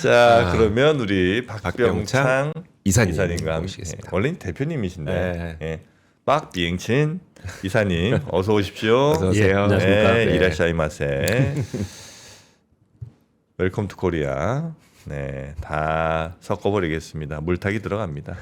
자, 그러면 우리 박병창 이사님과 이사님과 함께 모시겠습니다. 원래는 대표님이신데 네. 예. 박병친 이사님 어서 오십시오. 어서 오세요. 안녕하십니까. 네, 네. 이라샤이마세. 웰컴 투 코리아. 네, 다 섞어버리겠습니다. 물타기 들어갑니다.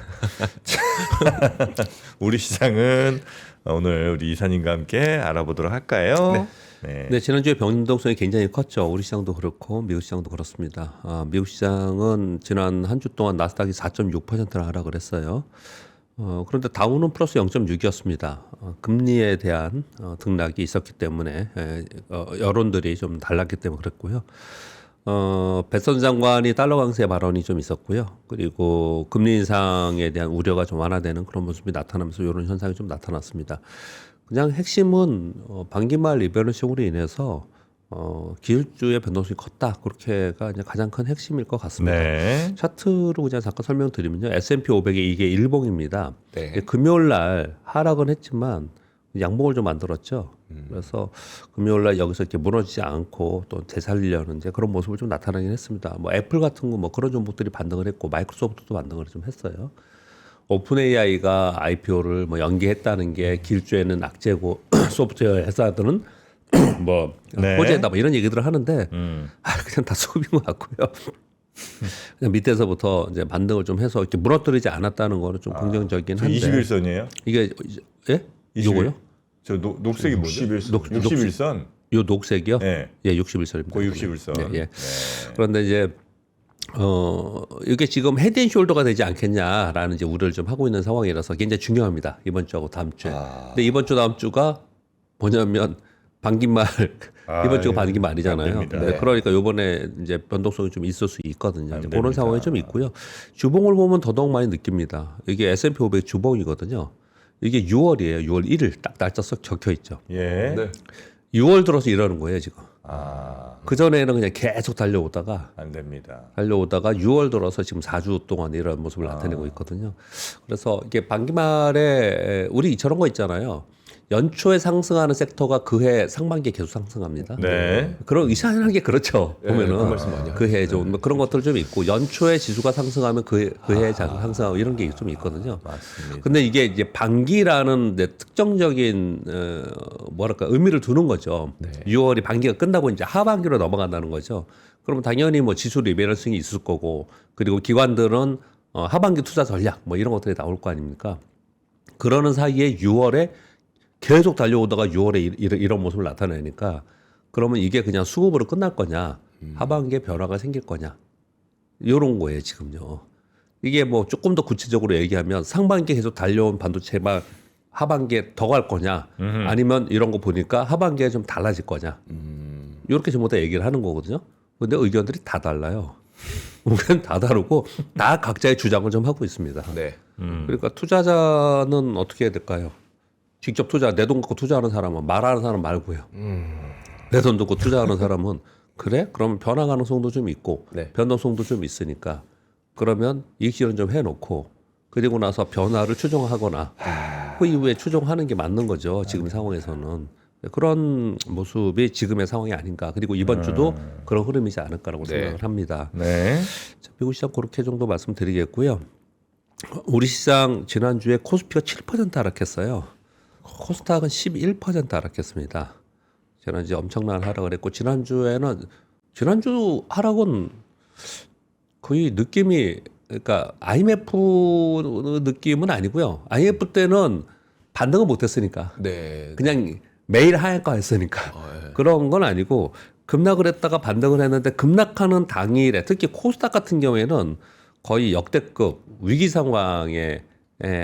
우리 시장은 오늘 우리 이사님과 함께 알아보도록 할까요? 네. 네, 지난주에 변동성이 굉장히 컸죠. 우리 시장도 그렇고 미국 시장도 그렇습니다. 미국 시장은 지난 한 주 동안 나스닥이 4.6%나 하락을 했어요. 그런데 다우는 플러스 0.6이었습니다. 금리에 대한 등락이 있었기 때문에 여론들이 좀 달랐기 때문에 그랬고요. 베선 장관이 달러 강세 발언이 좀 있었고요. 그리고 금리 인상에 대한 우려가 좀 완화되는 그런 모습이 나타나면서 이런 현상이 좀 나타났습니다. 그냥 핵심은 반기 말 리밸런싱으로 인해서 기술주의 변동성이 컸다. 그렇게가 이제 가장 큰 핵심일 것 같습니다. 네. 차트로 그냥 잠깐 설명드리면요. S&P 500이 이게 일봉입니다. 네. 금요일 날 하락은 했지만 양봉을 좀 만들었죠. 그래서 금요일 날 여기서 이렇게 무너지지 않고 또 되살리려는 이제 그런 모습을 좀 나타나긴 했습니다. 뭐 애플 같은 거 뭐 그런 종목들이 반등을 했고 마이크로소프트도 반등을 좀 했어요. 오픈 AI가 IPO를 뭐 연기했다는 게 기술주에는 악재고 소프트웨어 회사들은 뭐 네. 호재다 뭐 이런 얘기들을 하는데 그냥 다 수급인 것 같고요. 그냥 밑에서부터 이제 반등을 좀 해서 이렇게 무너뜨리지 않았다는 거는 좀 긍정적이긴 한데 21선이에요? 이게 예? 요거요? 저 녹색이 뭐죠? 61선. 요 녹색이요? 네. 예, 61선입니다. 그 61선. 예. 그런데 이제 이게 지금 헤드앤숄더가 되지 않겠냐라는 이제 우려를 좀 하고 있는 상황이라서 굉장히 중요합니다. 이번 주하고 다음 주에. 근데 이번 주 다음 주가 뭐냐면 반기말 이번 주가 반기말이잖아요. 안 됩니다. 네, 그러니까 요번에 이제 변동성이 좀 있을 수 있거든요. 안 이제 그런 됩니다. 상황이 좀 있고요. 주봉을 보면 더더욱 많이 느낍니다. 이게 S&P 500 주봉이거든요. 이게 6월이에요. 6월 1일 딱 날짜 썩 적혀 있죠. 예. 네. 6월 들어서 이러는 거예요, 지금. 그 전에는 그냥 계속 달려오다가 안 됩니다. 6월 들어서 지금 4주 동안 이런 모습을 나타내고 있거든요. 그래서 이게 반기말에 우리 저런 거 있잖아요. 연초에 상승하는 섹터가 그해 상반기에 계속 상승합니다. 네. 그런 이상한 게 그렇죠. 네, 보면은 그 말씀 많이 그해 좀 뭐 그런 것들 좀 있고 연초에 지수가 상승하면 그해 상승하고 이런 게 좀 있거든요. 맞습니다. 근데 이게 이제 반기라는 특정적인 뭐랄까 의미를 두는 거죠. 6월이 반기가 끝나고 이제 하반기로 넘어간다는 거죠. 그러면 당연히 뭐 지수 리밸런싱이 있을 거고 그리고 기관들은 하반기 투자 전략 뭐 이런 것들이 나올 거 아닙니까? 그러는 사이에 6월에 계속 달려오다가 6월에 이런 모습을 나타내니까 그러면 이게 그냥 수급으로 끝날 거냐 하반기에 변화가 생길 거냐 이런 거예요 지금요. 이게 뭐 조금 더 구체적으로 얘기하면 상반기에 계속 달려온 반도체가 하반기에 더 갈 거냐 아니면 이런 거 보니까 하반기에 좀 달라질 거냐 이렇게 전부 다 얘기를 하는 거거든요. 근데 의견들이 다 달라요. 의견 다 다르고 다 각자의 주장을 좀 하고 있습니다. 네. 그러니까 투자자는 어떻게 해야 될까요? 직접 투자, 내 돈 갖고 투자하는 사람은 말하는 사람 말고요. 내 돈 듣고 투자하는 사람은 그래? 그러면 변화 가능성도 좀 있고 네. 변동성도 좀 있으니까 그러면 이익 실현 좀 해놓고 그리고 나서 변화를 추종하거나 그 이후에 추종하는 게 맞는 거죠. 지금 상황에서는. 그런 모습이 지금의 상황이 아닌가. 그리고 이번 주도 그런 흐름이지 않을까라고 생각을 합니다. 네. 자, 미국 시장 그렇게 정도 말씀드리겠고요. 우리 시장 지난주에 코스피가 7% 하락했어요. 코스닥은 11% 하락했습니다. 지난주에 엄청난 하락을 했고 지난주 하락은 거의 느낌이 그러니까 IMF 느낌은 아니고요. IMF 때는 반등을 못했으니까 네. 그냥 매일 하향가 했으니까 그런 건 아니고 급락을 했다가 반등을 했는데 급락하는 당일에 특히 코스닥 같은 경우에는 거의 역대급 위기 상황에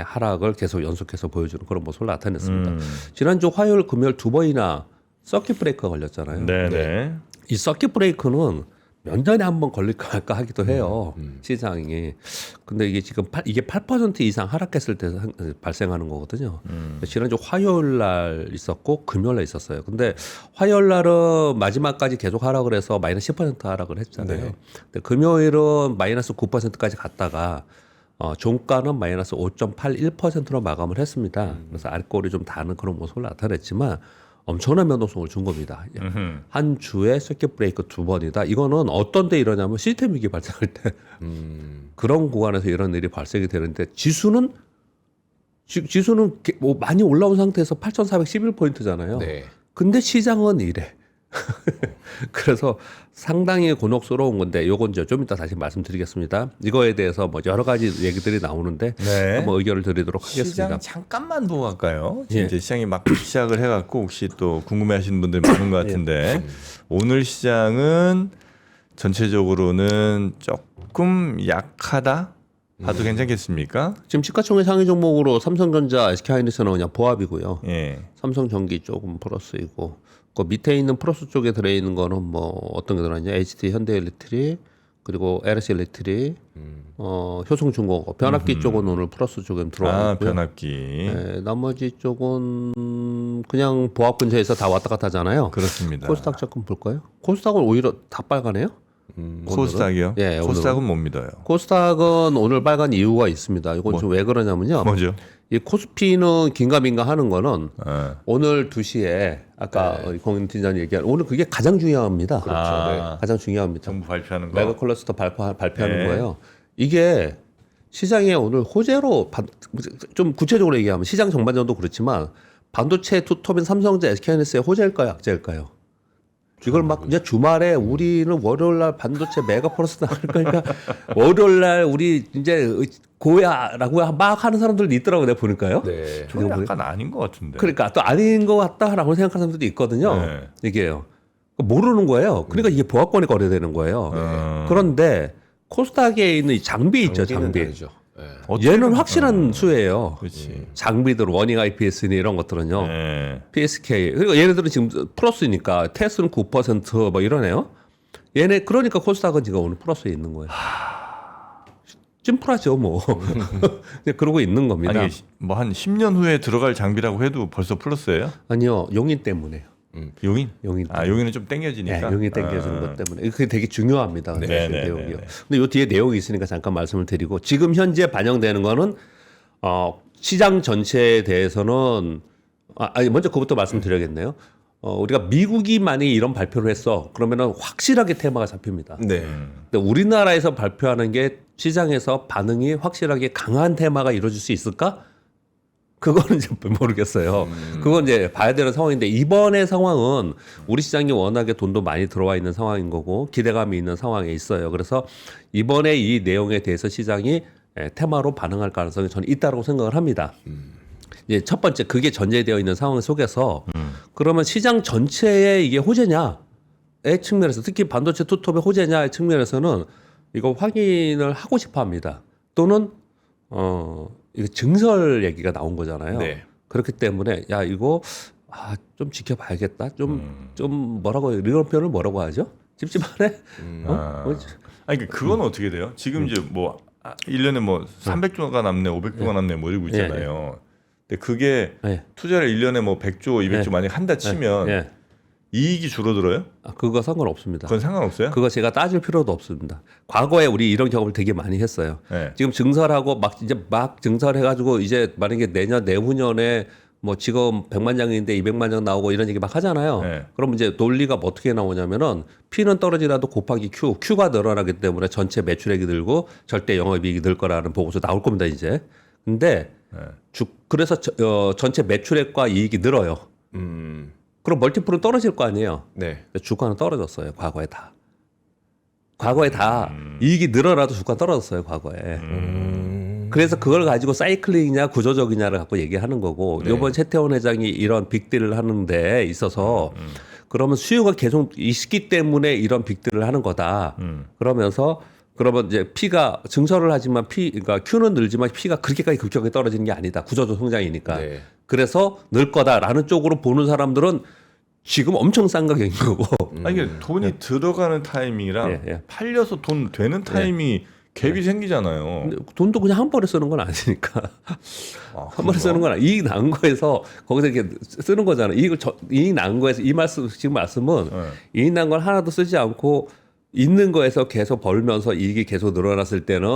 하락을 계속 연속해서 보여주는 그런 모습을 나타냈습니다. 지난주 화요일 금요일 두 번이나 서킷 브레이크가 걸렸잖아요. 네. 이 서킷 브레이크는 몇 년에 한 번 걸릴까 말까 하기도 해요. 시장이. 근데 이게 지금 이게 8% 이상 하락했을 때 발생하는 거거든요. 지난주 화요일 날 있었고 금요일 날 있었어요. 근데 화요일 날은 마지막까지 계속 하락을 해서 마이너스 10% 하락을 했잖아요. 네. 근데 금요일은 마이너스 9%까지 갔다가 종가는 마이너스 5.81%로 마감을 했습니다. 그래서 알코올이 좀 다는 그런 모습을 나타냈지만 엄청난 변동성을 준 겁니다. 한 주에 서킷 브레이크 2번이다. 이거는 어떤 데 이러냐면 시스템 위기 발생할 때 그런 구간에서 이런 일이 발생이 되는데 지수는 뭐 많이 올라온 상태에서 8,411포인트잖아요. 네. 근데 시장은 이래. 그래서 상당히 곤혹스러운 건데 요건 이제 좀 이따 다시 말씀드리겠습니다. 이거에 대해서 뭐 여러 가지 얘기들이 나오는데 네. 한번 의견을 드리도록 하겠습니다. 시장 잠깐만 보고 갈까요? 예. 이제 시장이 막 시작을 해갖고 혹시 또 궁금해하시는 분들 많은 것 같은데 오늘 시장은 전체적으로는 조금 약하다 봐도 괜찮겠습니까? 지금 시가총액 상위 종목으로 삼성전자, SK하이닉스는 그냥 보합이고요. 예. 삼성전기 조금 플러스이고 그 밑에 있는 플러스 쪽에 들어있는 거는 뭐 어떤 게 들어있냐? HT, 현대일렉트릭 그리고 LS일렉트릭, 효성중공업, 변압기 쪽은 오늘 플러스 쪽에 들어와 있고요. 변압기. 네, 나머지 쪽은 그냥 보합 근처에서 다 왔다 갔다 하잖아요. 그렇습니다. 코스닥 조금 볼까요? 코스닥은 오히려 다 빨가네요. 코스닥이요? 예, 코스닥은 못 믿어요. 코스닥은 오늘 빨간 이유가 있습니다. 이건 좀 왜 그러냐면요. 뭐죠? 이 코스피는 긴가민가 하는 거는 예. 오늘 2시에 아까 우리 공인 팀장님 얘기한 오늘 그게 가장 중요합니다. 그렇죠. 가장 중요합니다. 정부 발표하는 거. 메가 클러스터 발표하는 네. 거예요. 이게 시장에 오늘 호재로 좀 구체적으로 얘기하면 시장 전반전도 그렇지만 반도체 투톱인 삼성전자, SK하이닉스의 호재일까요, 악재일까요? 이걸 막 이제 주말에 우리는 월요일 날 반도체 메가 플러스 나갈 거니까 월요일 날 우리 이제 고야라고 막 하는 사람들도 있더라고요. 내가 보니까요. 네. 저는 약간 아닌 것 같은데. 그러니까 또 아닌 것 같다라고 생각하는 사람들도 있거든요. 네. 이게요. 모르는 거예요. 그러니까 이게 보합권에 거래되는 거예요. 그런데 코스닥에 있는 이 장비 있죠, 장비. 다르죠. 네. 얘는 확실한 수예요. 그렇지. 장비들 워닝 IPS니 이런 것들은요. 네. PSK. 그리고 얘네들은 지금 플러스니까 테스는 9%뭐 이러네요. 얘네 그러니까 코스닥은 지금 오늘 플러스에 있는 거예요. 심플하죠, 뭐. 그냥 그러고 있는 겁니다. 아니 뭐 한 10년 후에 들어갈 장비라고 해도 벌써 플러스예요? 아니요, 용인 때문에요. 용인? 용인. 아 용인은 좀 땡겨지니까. 네, 용이 땡겨주는 것 때문에 그게 되게 중요합니다. 네, 네, 네, 내용이요. 네, 네. 근데 요 뒤에 내용이 있으니까 잠깐 말씀을 드리고 지금 현재 반영되는 거는 시장 전체에 대해서는 아니 먼저 그것부터 말씀드려야겠네요. 우리가 미국이 만약에 이런 발표를 했어 그러면은 확실하게 테마가 잡힙니다. 네. 근데 우리나라에서 발표하는 게 시장에서 반응이 확실하게 강한 테마가 이루어질 수 있을까? 그거는 이제 모르겠어요. 그건 이제 봐야 되는 상황인데 이번의 상황은 우리 시장이 워낙에 돈도 많이 들어와 있는 상황인 거고 기대감이 있는 상황에 있어요. 그래서 이번에 이 내용에 대해서 시장이 테마로 반응할 가능성이 저는 있다고 생각을 합니다. 이제 첫 번째 그게 전제되어 있는 상황 속에서 그러면 시장 전체에 이게 호재냐의 측면에서 특히 반도체 투톱의 호재냐의 측면에서는 이거 확인을 하고 싶어 합니다. 또는 이거 증설 얘기가 나온 거잖아요. 네. 그렇기 때문에 야 이거 좀 지켜봐야겠다. 좀 뭐라고 이런 표현을 뭐라고 하죠? 찝찝하네. 아니 그건 어떻게 돼요? 지금 이제 뭐 1년에 뭐 300조가 남네, 500조가 남네 뭐 이러고 있잖아요. 근데 그게 투자를 1년에 뭐 100조, 200조 만약 한다 치면 이익이 줄어들어요? 그거 상관없습니다. 그건 상관없어요? 그거 제가 따질 필요도 없습니다. 과거에 우리 이런 경험을 되게 많이 했어요. 네. 지금 증설하고 막 증설해가지고 이제 만약에 내후년에 뭐 지금 100만 장인데 200만 장 나오고 이런 얘기 막 하잖아요. 네. 그럼 이제 논리가 뭐 어떻게 나오냐면은 P는 떨어지라도 곱하기 Q가 늘어나기 때문에 전체 매출액이 늘고 절대 영업이익이 늘 거라는 보고서 나올 겁니다 이제. 근데 그래서 전체 매출액과 이익이 늘어요. 그럼 멀티플은 떨어질 거 아니에요. 네. 주가는 떨어졌어요. 과거에 다. 이익이 늘어나도 주가 떨어졌어요. 과거에. 그래서 그걸 가지고 사이클링이냐 구조적이냐를 갖고 얘기하는 거고 이번 최태원 회장이 이런 빅딜을 하는 데 있어서 그러면 수요가 계속 있기 때문에 이런 빅딜을 하는 거다. 그러면서 그러면 이제 P가 증설을 하지만 그러니까 Q는 늘지만 P가 그렇게까지 급격하게 떨어지는 게 아니다. 구조적 성장이니까. 네. 그래서 늘 거다라는 쪽으로 보는 사람들은 지금 엄청 싼 가격인 거고. 아니 이게 돈이 들어가는 타이밍이랑 팔려서 돈 되는 타이밍이 갭이 생기잖아요. 근데 돈도 그냥 한 번에 쓰는 건 아니니까. 한 번에 쓰는 건 아니. 이익 난 거에서 거기서 이렇게 쓰는 거잖아요. 이익 난 거에서 지금 말씀은 이익 난 걸 하나도 쓰지 않고 있는 거에서 계속 벌면서 이익이 계속 늘어났을 때는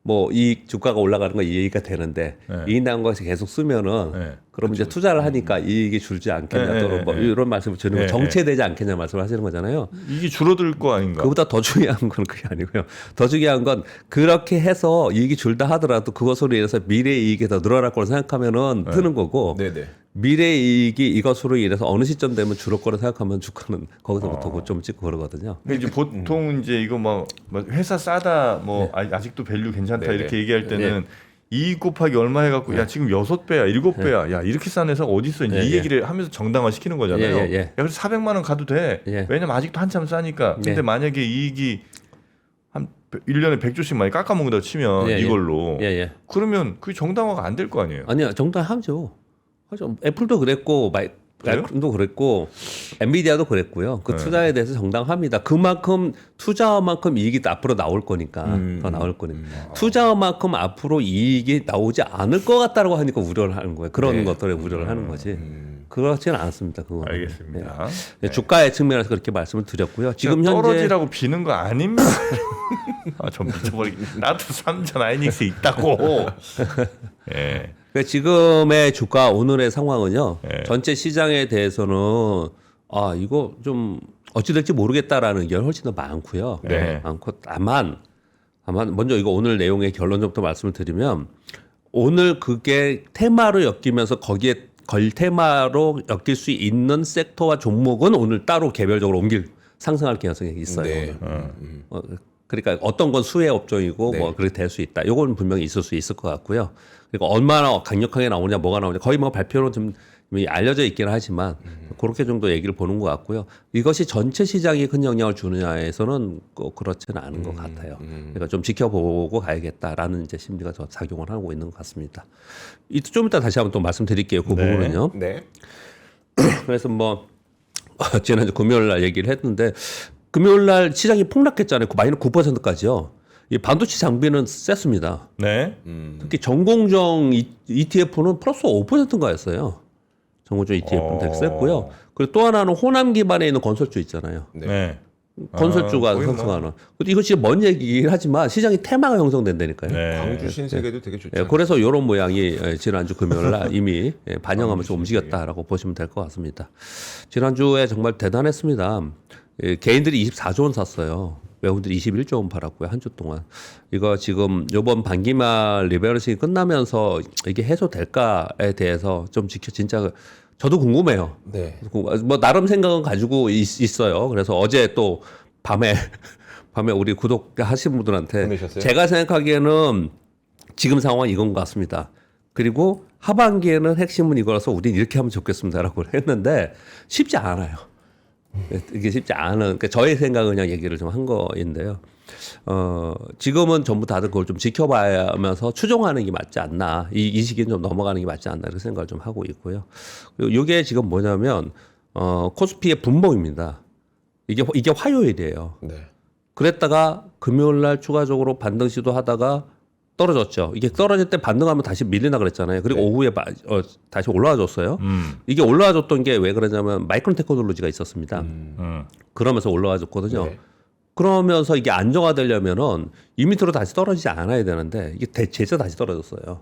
뭐 이익 주가가 올라가는 거 이해가 되는데 이익 나온 것이 계속 쓰면은 그럼 이제 투자를 하니까 이익이 줄지 않겠냐 또는 뭐 이런 말씀을 드리는 거 정체되지 않겠냐 말씀을 하시는 거잖아요. 이게 줄어들 거 아닌가? 그보다 더 중요한 건 그게 아니고요. 더 중요한 건 그렇게 해서 이익이 줄다 하더라도 그것으로 인해서 미래 이익이 더 늘어날 거로 생각하면은 뜨는 거고 미래 이익이 이것으로 인해서 어느 시점 되면 줄을 거로 생각하면 주가는 거기서부터 고점 찍고 그러거든요. 이제 보통 이제 이거 뭐 회사 싸다 뭐 아직도 밸류 괜찮다 이렇게 얘기할 때는 이익 곱하기 얼마 해갖고 야 지금 6배야 7배야 야 이렇게 싼 회사가 어디 있어 이제 이 얘기를 하면서 정당화 시키는 거잖아요. 야 그래서 400만 원 가도 돼. 왜냐면 아직도 한참 싸니까. 근데 만약에 이익이 한 1년에 100조씩 많이 깎아먹는다고 치면 이걸로 그러면 그게 정당화가 안 될 거 아니에요. 아니요 정당하죠. 애플도 그랬고 애플도 그랬고 엔비디아도 그랬고요. 그 투자에 대해서 정당합니다. 그만큼 투자만큼 이익이 앞으로 나올 거니까 더 나올 거니까 투자만큼 앞으로 이익이 나오지 않을 것 같다라고 하니까 우려를 하는 거예요. 그런 것들에 우려를 하는 거지. 그렇지는 않습니다. 그거. 알겠습니다. 주가의 측면에서 그렇게 말씀을 드렸고요. 지금 현재 떨어지라고 비는 거 아닙니다. 좀 미쳐버리겠네. 나도 삼전 아이닉스 있다고. 예. 지금의 주가 오늘의 상황은요. 전체 시장에 대해서는 이거 좀 어찌 될지 모르겠다라는 의견이 훨씬 더 많고요. 많고 다만 먼저 이거 오늘 내용의 결론부터 말씀을 드리면 오늘 그게 테마로 엮이면서 거기에 테마로 엮일 수 있는 섹터와 종목은 오늘 따로 개별적으로 상승할 가능성이 있어요. 그러니까 어떤 건 수혜 업종이고 뭐 그렇게 될 수 있다. 요건 분명히 있을 수 있을 것 같고요. 그리고 얼마나 강력하게 나오냐, 뭐가 나오냐, 거의 뭐 발표로 좀 알려져 있기는 하지만 그렇게 정도 얘기를 보는 것 같고요. 이것이 전체 시장에 큰 영향을 주느냐에서는 꼭 그렇지는 않은 것 같아요. 그러니까 좀 지켜보고 가야겠다라는 이제 심리가 더 작용을 하고 있는 것 같습니다. 좀 이따 다시 한번 또 말씀드릴게요. 그 부분은요. 그래서 뭐 지난주 금요일 날 얘기를 했는데 금요일 날 시장이 폭락했잖아요. 마이너스 9%까지요. 이 반도체 장비는 셌습니다. 특히 전공정 ETF는 플러스 5%인가였어요. 전공정 ETF는 되게 셌고요. 그리고 또 하나는 호남 기반에 있는 건설주 있잖아요. 건설주가 상승하는. 이것이 먼 얘기긴 하지만 시장이 테마가 형성된다니까요. 광주 신세계도 되게 좋죠. 그래서 이런 모양이 지난주 금요일 날 이미 반영하면서 움직였다라고 보시면 될 것 같습니다. 지난주에 정말 대단했습니다. 개인들이 24조 원 샀어요. 외국인들이 21조 원 팔았고요. 한 주 동안. 이거 지금 이번 반기말 리밸런싱이 끝나면서 이게 해소될까에 대해서 좀 진짜 저도 궁금해요. 뭐 나름 생각은 가지고 있어요. 그래서 어제 또 밤에 우리 구독하신 분들한테 보내셨어요? 제가 생각하기에는 지금 상황은 이건 것 같습니다. 그리고 하반기에는 핵심은 이거라서 우린 이렇게 하면 좋겠습니다라고 했는데 쉽지 않아요. 이게 쉽지 않은, 그러니까 저의 생각은 그냥 얘기를 좀 한 거인데요. 지금은 전부 다들 그걸 좀 지켜봐야면서 추종하는 게 맞지 않나. 이 시기는 좀 넘어가는 게 맞지 않나. 이렇게 생각을 좀 하고 있고요. 그리고 이게 지금 뭐냐면, 코스피의 분봉입니다. 이게 화요일이에요. 그랬다가 금요일 날 추가적으로 반등 시도하다가 떨어졌죠. 이게 떨어질 때 반등하면 다시 밀리나 그랬잖아요. 그리고 오후에 다시 올라와줬어요. 이게 올라와줬던 게 왜 그러냐면 마이크론 테크놀로지가 있었습니다. 그러면서 올라와줬거든요. 그러면서 이게 안정화되려면은 이 밑으로 다시 떨어지지 않아야 되는데 이게 제자 다시 떨어졌어요.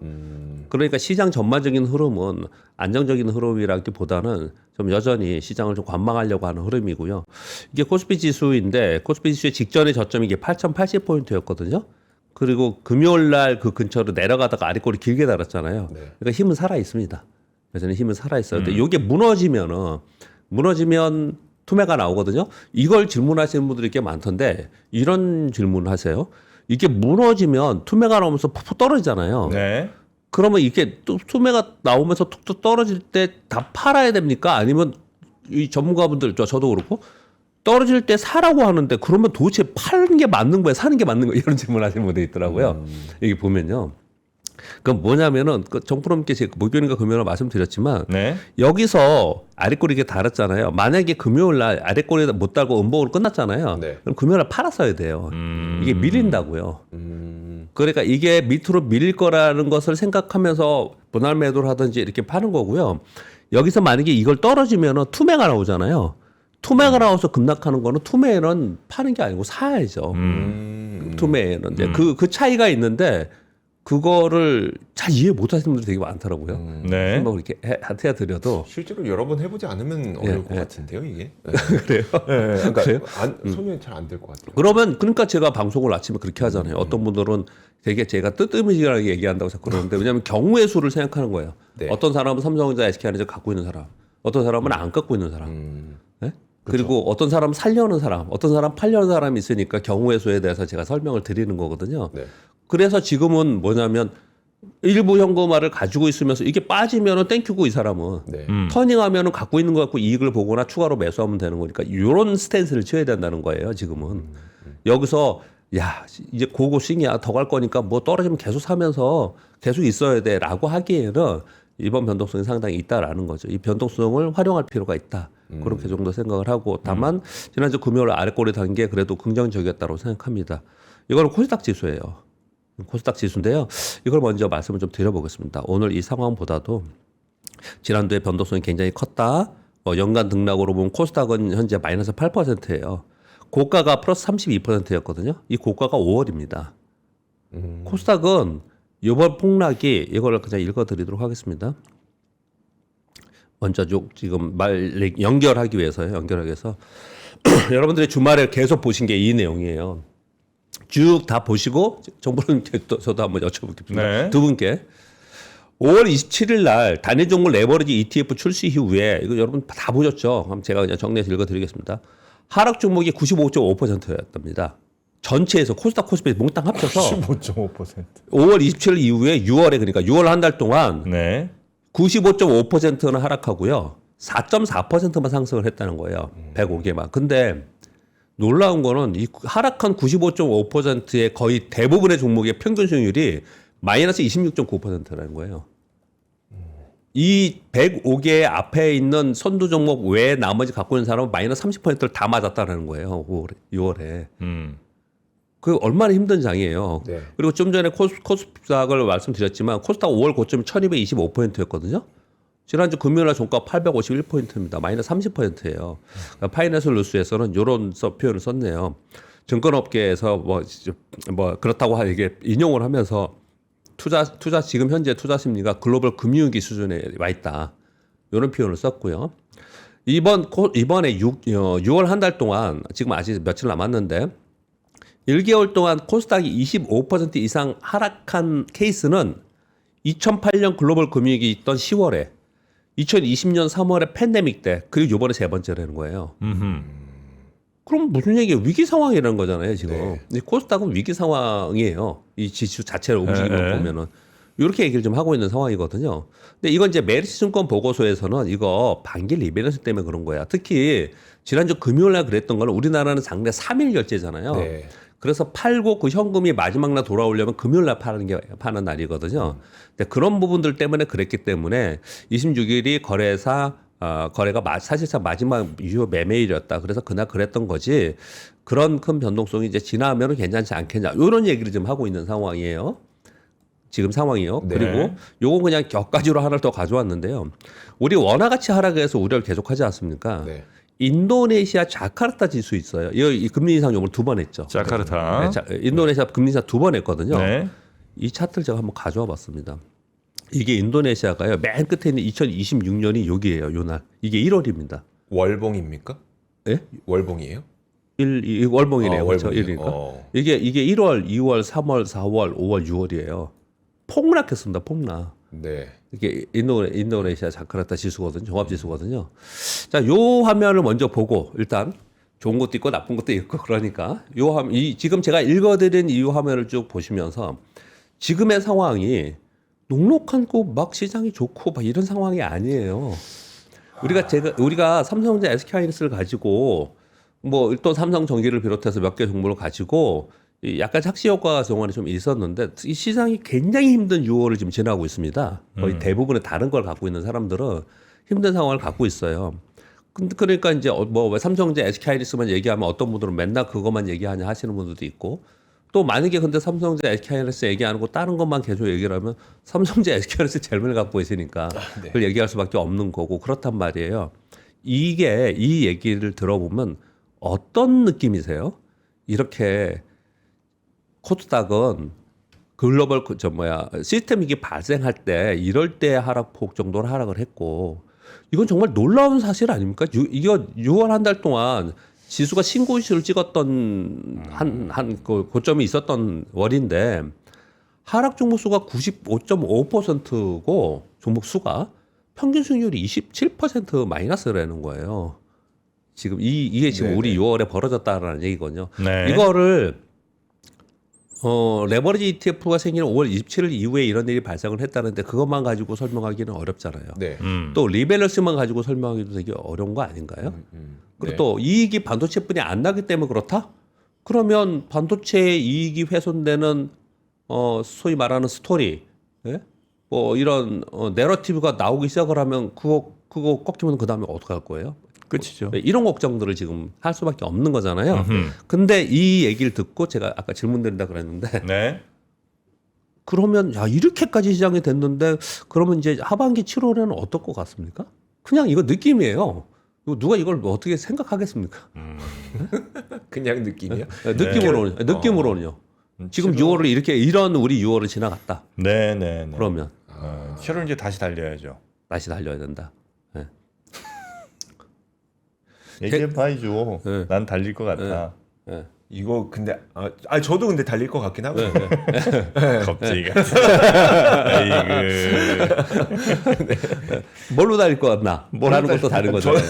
그러니까 시장 전반적인 흐름은 안정적인 흐름이라기보다는 좀 여전히 시장을 좀 관망하려고 하는 흐름이고요. 이게 코스피 지수인데 코스피 지수의 직전의 저점이 이게 8,080포인트였거든요. 그리고 금요일 날 그 근처로 내려가다가 아래꼬리 길게 달았잖아요. 그러니까 힘은 살아 있습니다. 여전히 힘은 살아 있어요. 근데 이게 무너지면 투매가 나오거든요. 이걸 질문하시는 분들이 꽤 많던데 이런 질문을 하세요. 이게 무너지면 투매가 나오면서 푹푹 떨어지잖아요. 그러면 이게 또 투매가 나오면서 툭툭 떨어질 때 다 팔아야 됩니까? 아니면 이 전문가분들 저도 그렇고 떨어질 때 사라고 하는데 그러면 도대체 파는 게 맞는 거야, 사는 게 맞는 거야 이런 질문 하시는 분들이 있더라고요. 여기 보면요. 그건 뭐냐면은 정프로님께 제가 목요일인가 금요일에 말씀드렸지만 여기서 아래꼬리 이렇게 달았잖아요. 만약에 금요일 날 아래꼬리 못 달고 음봉으로 끝났잖아요. 그럼 금요일 날 팔았어야 돼요. 이게 밀린다고요. 그러니까 이게 밑으로 밀릴 거라는 것을 생각하면서 분할 매도를 하든지 이렇게 파는 거고요. 여기서 만약에 이걸 떨어지면은 투매가 나오잖아요. 투매가 나와서 급락하는 거는 투매는 파는 게 아니고 사야죠. 투매는 이제 그 차이가 있는데 그거를 잘 이해 못 하시는 분들이 되게 많더라고요. 네. 뭐 이렇게 해드려도 실제로 여러 번 해보지 않으면 어려울 것 같은데요, 이게. 그래요. 그러니까 그래요? 소명이 잘 안 될 것 같아요. 그러니까 제가 방송을 아침에 그렇게 하잖아요. 어떤 분들은 되게 제가 뜨뜨미지하게 얘기한다고 자꾸 그러는데 왜냐하면 경우의 수를 생각하는 거예요. 네. 어떤 사람은 삼성전자 SK하이닉스 갖고 있는 사람, 어떤 사람은 안 갖고 있는 사람. 네? 그리고 어떤 사람은 살려는 사람, 어떤 사람 팔려는 사람이 있으니까 경우의 수에 대해서 제가 설명을 드리는 거거든요. 네. 그래서 지금은 뭐냐면 일부 현금화를 가지고 있으면서 이게 빠지면은 땡큐고 이 사람은 네. 터닝하면은 갖고 있는 거 갖고 이익을 보거나 추가로 매수하면 되는 거니까 이런 스탠스를 취해야 된다는 거예요. 지금은 여기서 야 이제 고고 싱이야 더 갈 거니까 뭐 떨어지면 계속 사면서 계속 있어야 돼라고 하기에는 이번 변동성이 상당히 있다라는 거죠. 이 변동성을 활용할 필요가 있다. 그렇게 정도 생각을 하고 다만 지난주 금요일 아래꼬리 단 게 그래도 긍정적이었다고 생각합니다. 이거는 코스닥 지수예요. 코스닥 지수인데요. 이걸 먼저 말씀을 좀 드려보겠습니다. 오늘 이 상황보다도 지난주에 변동성이 굉장히 컸다. 연간 등락으로 보면 코스닥은 현재 마이너스 8%예요. 고가가 플러스 32%였거든요. 이 고가가 5월입니다. 코스닥은 이번 폭락이 이걸 그냥 읽어드리도록 하겠습니다. 먼저 지금 연결하기 위해서요. 연결하기 위해서 여러분들이 주말에 계속 보신 게 이 내용이에요. 쭉 다 보시고 정보는 저도 한번 여쭤보겠습니다. 네. 두 분께 5월 27일 날 단일 종목 레버리지 ETF 출시 이후에 이거 여러분 다 보셨죠? 그럼 제가 그냥 정리해서 읽어드리겠습니다. 하락 종목이 95.5%였답니다. 전체에서 코스닥 코스피 몽땅 합쳐서 15.5%. 5월 27일 이후에 6월에 그러니까 6월 한 달 동안 네. 95.5%는 하락하고요. 4.4%만 상승을 했다는 거예요. 105개만. 근데 놀라운 거는 이 하락한 95.5%의 거의 대부분의 종목의 평균 수익률이 마이너스 26.9%라는 거예요. 이 105개 앞에 있는 선두 종목 외에 나머지 갖고 있는 사람은 마이너스 30%를 다 맞았다는 거예요. 6월에. 그 얼마나 힘든 장이에요. 네. 그리고 좀 전에 코스닥을 말씀드렸지만 코스닥 5월 고점이 1225%였거든요. 지난주 금요일날 종가 851포인트입니다. 마이너스 30%예요. 그러니까 파이낸셜 뉴스에서는 이런 표현을 썼네요. 증권업계에서 뭐 그렇다고 이게 인용을 하면서 투자 지금 현재 투자 심리가 글로벌 금융위기 수준에 와 있다. 이런 표현을 썼고요. 이번에 6월 한 달 동안 지금 아직 며칠 남았는데 1개월 동안 코스닥이 25% 이상 하락한 케이스는 2008년 글로벌 금융위기 있던 10월에 2020년 3월에 팬데믹 때 그리고 이번에 세 번째라는 거예요. 그럼 무슨 얘기예요? 위기 상황이라는 거잖아요, 지금. 네. 코스닥은 위기 상황이에요. 이 지수 자체를 움직이는 보면은. 이렇게 얘기를 좀 하고 있는 상황이거든요. 근데 이건 이제 메리츠 증권 보고서에서는 이거 반기 리밸런스 때문에 그런 거야. 특히 지난주 금요일 날 그랬던 거는 우리나라는 장래 3일 결제잖아요. 네. 그래서 팔고 그 현금이 마지막 날 돌아오려면 금요일 날 파는 날이거든요. 근데 그런 부분들 때문에 그랬기 때문에 26일이 거래가 사실상 마지막 이후 매매일이었다. 그래서 그날 그랬던 거지. 그런 큰 변동성이 이제 지나면은 괜찮지 않겠냐. 이런 얘기를 지금 하고 있는 상황이에요. 지금 상황이요. 네. 그리고 요건 그냥 격가지로 하나를 더 가져왔는데요. 우리 원화가치 하락에서 우려를 계속하지 않습니까? 네. 인도네시아 자카르타 지수 있어요. 이 금리 인상 요번에 2번 했죠. 자카르타. 네, 인도네시아 금리 인상 2번 했거든요. 네. 이 차트를 제가 한번 가져와 봤습니다. 이게 인도네시아가요. 맨 끝에 있는 2026년이 여기예요. 요 날. 이게 1월입니다. 월봉입니까? 예? 월봉이에요? 월봉이네요. 아, 그렇죠. 월봉이요? 1이니까. 이게 1월, 2월, 3월, 4월, 5월, 6월이에요. 폭락했습니다. 폭락. 네. 이게 인도네시아 자카르타 지수거든요. 종합 지수거든요. 자, 요 화면을 먼저 보고 일단 좋은 것도 있고 나쁜 것도 있고 그러니까 지금 제가 읽어드린 이 화면을 쭉 보시면서 지금의 상황이 녹록하고 막 시장이 좋고 막 이런 상황이 아니에요. 우리가 삼성전자 SK하이닉스를 가지고 뭐 또 삼성전기를 비롯해서 몇 개 종목을 가지고 약간 착시 효과가 그동안에 좀 있었는데 이 시장이 굉장히 힘든 6월을 지금 지나고 있습니다. 거의 대부분의 다른 걸 갖고 있는 사람들은 힘든 상황을 갖고 있어요. 근데 그러니까 이제 뭐 삼성전자 SK하이닉스만 얘기하면 어떤 분들은 맨날 그것만 얘기하냐 하시는 분들도 있고 또 만약에 근데 삼성전자 SK하이닉스 얘기 안 하고 다른 것만 계속 얘기를 하면 삼성전자 SK하이닉스 제일 갖고 있으니까 네. 그걸 얘기할 수밖에 없는 거고 그렇단 말이에요. 이 얘기를 들어보면 어떤 느낌이세요? 이렇게 코스닥은 글로벌 시스템 위기 발생할 때 이럴 때 하락폭 정도로 하락을 했고 이건 정말 놀라운 사실 아닙니까? 이거 6월 한 달 동안 지수가 신고시를 찍었던 그 고점이 있었던 월인데 하락 종목 수가 95.5%고 종목 수가 평균 수익률이 27% 마이너스라는 거예요. 지금 이게 지금 네네. 우리 6월에 벌어졌다라는 얘기거든요. 네. 이거를 레버리지 ETF가 생기는 5월 27일 이후에 이런 일이 발생을 했다는데 그것만 가지고 설명하기는 어렵잖아요. 네. 또 리밸런스만 가지고 설명하기도 되게 어려운 거 아닌가요? 그리고 네. 또 이익이 반도체뿐이 안 나기 때문에 그렇다? 그러면 반도체 이익이 훼손되는 소위 말하는 스토리, 예? 뭐 이런 내러티브가 나오기 시작을 하면 그거 꺾이면 그 다음에 어떻게 할 거예요? 끝이죠. 이런 걱정들을 지금 할 수밖에 없는 거잖아요. 근데 이 얘기를 듣고 제가 아까 질문 드린다 그랬는데 네. 그러면 야 이렇게까지 시장이 됐는데 그러면 이제 하반기 7월에는 어떨 것 같습니까? 그냥 이거 느낌이에요. 이거 누가 이걸 뭐 어떻게 생각하겠습니까? 그냥 느낌이요? 느낌으로는요. 지금 6월을 이런 우리 6월을 지나갔다. 네. 그러면 7월 이제 다시 달려야죠. 다시 달려야 된다. 네. 얘기해 봐야죠. 네. 난 달릴 것 같아. 네. 이거 근데 저도 근데 달릴 것 같긴 하고. 네. 겁쟁이 같아. 뭘로 달릴 것 같나? 라는 것도 다른 거잖아요.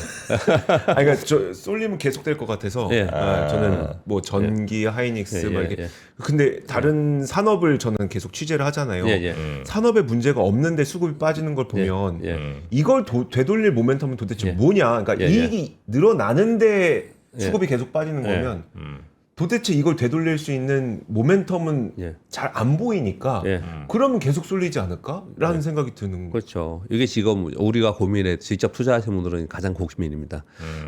그러니까 저 쏠림은 계속될 것 같아서 예. 저는 뭐 전기, 하이닉스 막 이렇게. 예. 근데 다른 산업을 저는 계속 취재를 하잖아요. 예. 산업에 문제가 없는데 수급이 빠지는 걸 보면 예. 이걸 되돌릴 모멘텀은 도대체 예. 뭐냐? 그러니까 예. 이익이 늘어나는데 예. 수급이 계속 빠지는 예. 거면 도대체 이걸 되돌릴 수 있는 모멘텀은 예. 잘 안 보이니까 예. 그러면 계속 쏠리지 않을까라는 생각이 드는 거예요. 그렇죠. 이게 지금 우리가 고민해 직접 투자하시는 분들은 가장 고민입니다.